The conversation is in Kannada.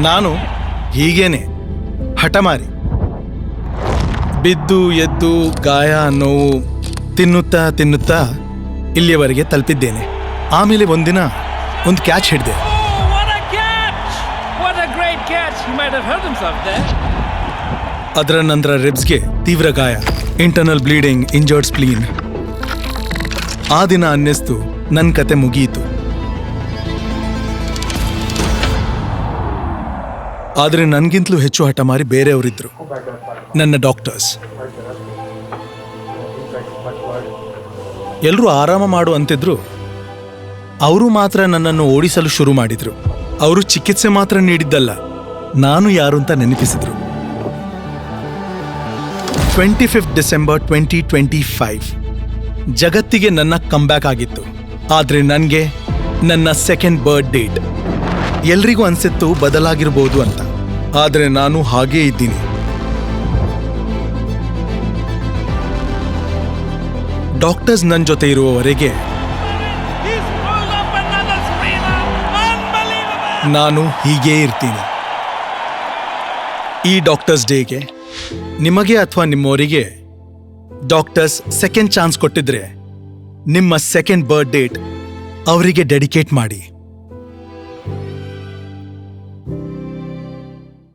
ನಾನು ಹೀಗೇನೆ ಹಠಮಾರಿ. ಬಿದ್ದು ಎದ್ದು ಗಾಯ ನೋವು ತಿನ್ನುತ್ತಾ ತಿನ್ನುತ್ತಾ ಇಲ್ಲಿಯವರೆಗೆ ತಲುಪಿದ್ದೇನೆ. ಆಮೇಲೆ ಒಂದಿನ ಒಂದು ಕ್ಯಾಚ್ ಹಿಡಿದೆ. ಅದರ ನಂತರ ರಿಬ್ಸ್ಗೆ ತೀವ್ರ ಗಾಯ, ಇಂಟರ್ನಲ್ ಬ್ಲೀಡಿಂಗ್, ಇಂಜರ್ಡ್ ಸ್ಪ್ಲೀನ್. ಆ ದಿನ ಅನ್ನಿಸ್ತು ನನ್ನ ಕತೆ ಮುಗಿಯಿತು. ಆದರೆ ನನಗಿಂತಲೂ ಹೆಚ್ಚು ಹಠಮಾರಿ ಬೇರೆಯವರಿದ್ರು, ನನ್ನ ಡಾಕ್ಟರ್ಸ್. ಎಲ್ಲರೂ ಆರಾಮ ಮಾಡು ಅಂತಿದ್ರು, ಅವರು ಮಾತ್ರ ನನ್ನನ್ನು ಓಡಿಸಲು ಶುರು ಮಾಡಿದ್ರು. ಅವರು ಚಿಕಿತ್ಸೆ ಮಾತ್ರ ನೀಡಿದ್ದಲ್ಲ, ನಾನು ಯಾರು ಅಂತ ನೆನಪಿಸಿದ್ರು. 25 ಡಿಸೆಂಬರ್ 2025 ಜಗತ್ತಿಗೆ ನನ್ನ ಕಮ್ಬ್ಯಾಕ್ ಆಗಿತ್ತು. ಆದರೆ ನನಗೆ ನನ್ನ ಸೆಕೆಂಡ್ ಬರ್ತ್ ಡೇಟ್. ಎಲ್ರಿಗೂ ಅನ್ಸಿತ್ತು ಬದಲಾಗಿರ್ಬೋದು ಅಂತ, ಆದರೆ ನಾನು ಹಾಗೇ ಇದ್ದೀನಿ. ಡಾಕ್ಟರ್ಸ್ ನನ್ನ ಜೊತೆ ಇರುವವರೆಗೆ ನಾನು ಹೀಗೇ ಇರ್ತೀನಿ. ಈ ಡಾಕ್ಟರ್ಸ್ ಡೇಗೆ ನಿಮಗೆ ಅಥವಾ ನಿಮ್ಮವರಿಗೆ ಡಾಕ್ಟರ್ಸ್ ಸೆಕೆಂಡ್ ಚಾನ್ಸ್ ಕೊಟ್ಟಿದ್ರೆ ನಿಮ್ಮ ಸೆಕೆಂಡ್ ಬರ್ತ್ ಡೇಟ್ ಅವರಿಗೆ ಡೆಡಿಕೇಟ್ ಮಾಡಿ.